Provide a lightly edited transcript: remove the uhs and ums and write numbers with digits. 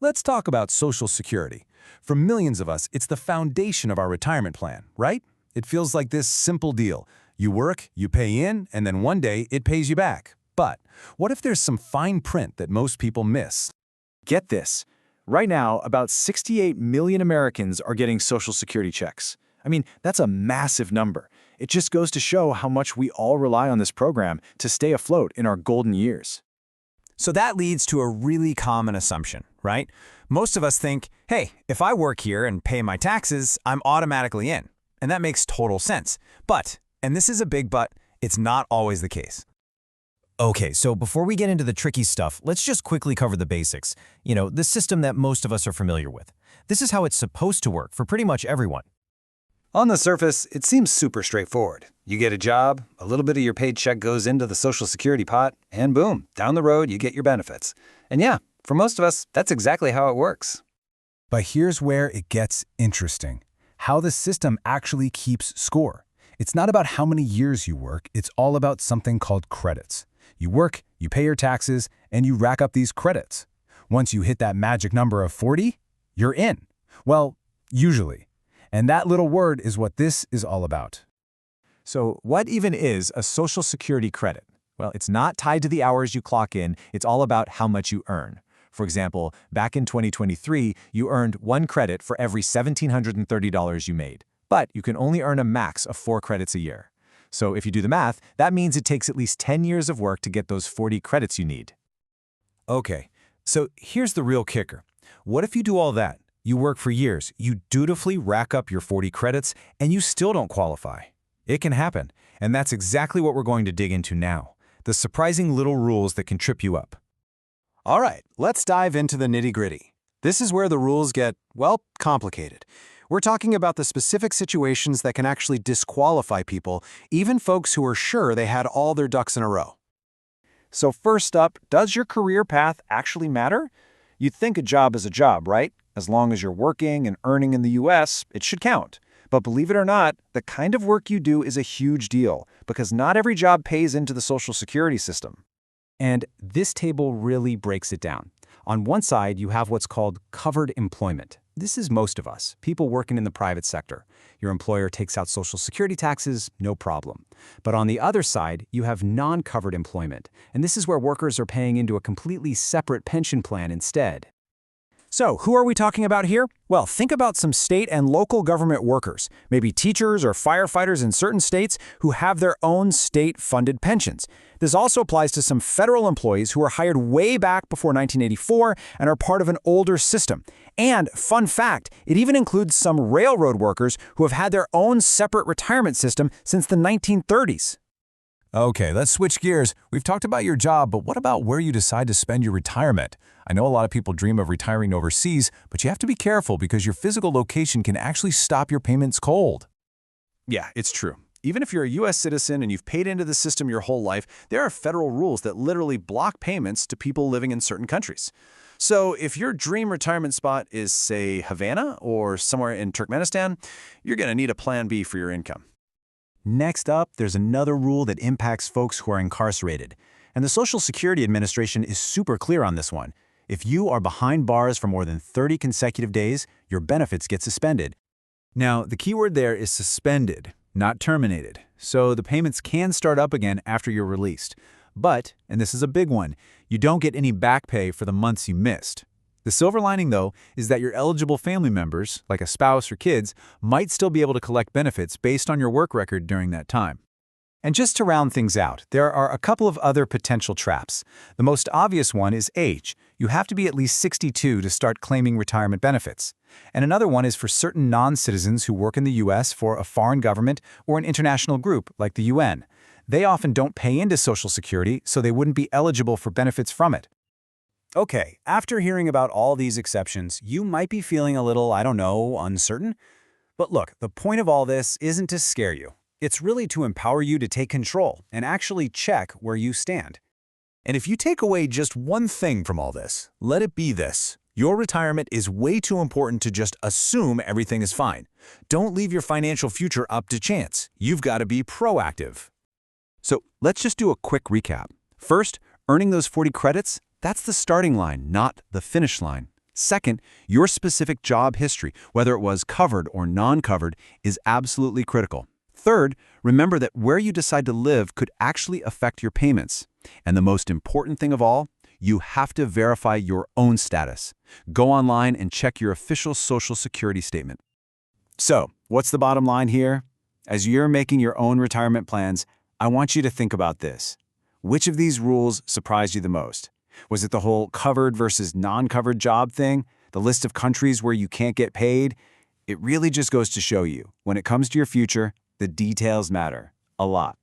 Let's talk about Social Security. For millions of us, it's the foundation of our retirement plan, right? It feels like this simple deal. You work, you pay in, and then one day it pays you back. But what if there's some fine print that most people miss? Get this. Right now, about 68 million Americans are getting Social Security checks. I mean, that's a massive number. It just goes to show how much we all rely on this program to stay afloat in our golden years. So that leads to a really common assumption, right? Most of us think, hey, if I work here and pay my taxes, I'm automatically in. And that makes total sense. But, and this is a big but, it's not always the case. Okay, so before we get into the tricky stuff, let's just quickly cover the basics. The system that most of us are familiar with. This is how it's supposed to work for pretty much everyone. On the surface, it seems super straightforward. You get a job, a little bit of your paycheck goes into the Social Security pot, and boom, down the road you get your benefits. And yeah, for most of us, that's exactly how it works. But here's where it gets interesting. How the system actually keeps score. It's not about how many years you work, it's all about something called credits. You work, you pay your taxes, and you rack up these credits. Once you hit that magic number of 40, you're in. Well, usually. And that little word is what this is all about. So what even is a Social Security credit? Well, it's not tied to the hours you clock in. It's all about how much you earn. For example, back in 2023, you earned 1 credit for every $1,730 you made. But you can only earn a max of 4 credits a year. So if you do the math, that means it takes at least 10 years of work to get those 40 credits you need. Okay, so here's the real kicker. What if you do all that? You work for years, you dutifully rack up your 40 credits, and you still don't qualify. It can happen, and that's exactly what we're going to dig into now. The surprising little rules that can trip you up. All right, let's dive into the nitty-gritty. This is where the rules get, well, complicated. We're talking about the specific situations that can actually disqualify people, even folks who are sure they had all their ducks in a row. So first up, does your career path actually matter? You'd think a job is a job, right? As long as you're working and earning in the US, it should count. But believe it or not, the kind of work you do is a huge deal, because not every job pays into the Social Security system. And this table really breaks it down. On one side, you have what's called covered employment. This is most of us, people working in the private sector. Your employer takes out Social Security taxes, no problem. But on the other side, you have non-covered employment, and this is where workers are paying into a completely separate pension plan instead. So, who are we talking about here? Well, think about some state and local government workers, maybe teachers or firefighters in certain states who have their own state-funded pensions. This also applies to some federal employees who were hired way back before 1984 and are part of an older system. And, fun fact, it even includes some railroad workers who have had their own separate retirement system since the 1930s. Okay, let's switch gears. We've talked about your job, but what about where you decide to spend your retirement? I know a lot of people dream of retiring overseas, but you have to be careful because your physical location can actually stop your payments cold. Yeah, it's true. Even if you're a U.S. citizen and you've paid into the system your whole life, there are federal rules that literally block payments to people living in certain countries. So if your dream retirement spot is, say, Havana or somewhere in Turkmenistan, you're going to need a plan B for your income. Next up, there's another rule that impacts folks who are incarcerated. And the Social Security Administration is super clear on this one. If you are behind bars for more than 30 consecutive days, your benefits get suspended. Now, the key word there is suspended, not terminated. So the payments can start up again after you're released. But, and this is a big one, you don't get any back pay for the months you missed. The silver lining, though, is that your eligible family members, like a spouse or kids, might still be able to collect benefits based on your work record during that time. And just to round things out, there are a couple of other potential traps. The most obvious one is age. You have to be at least 62 to start claiming retirement benefits. And another one is for certain non-citizens who work in the U.S. for a foreign government or an international group like the UN. They often don't pay into Social Security, so they wouldn't be eligible for benefits from it. Okay, after hearing about all these exceptions, you might be feeling a little, uncertain. But look, the point of all this isn't to scare you. It's really to empower you to take control and actually check where you stand. And if you take away just one thing from all this, let it be this. Your retirement is way too important to just assume everything is fine. Don't leave your financial future up to chance. You've got to be proactive. So let's just do a quick recap. First, earning those 40 credits, that's the starting line, not the finish line. Second, your specific job history, whether it was covered or non-covered, is absolutely critical. Third, remember that where you decide to live could actually affect your payments. And the most important thing of all, you have to verify your own status. Go online and check your official Social Security statement. So, what's the bottom line here? As you're making your own retirement plans, I want you to think about this. Which of these rules surprised you the most? Was it the whole covered versus non-covered job thing? The list of countries where you can't get paid? It really just goes to show you, when it comes to your future, the details matter a lot.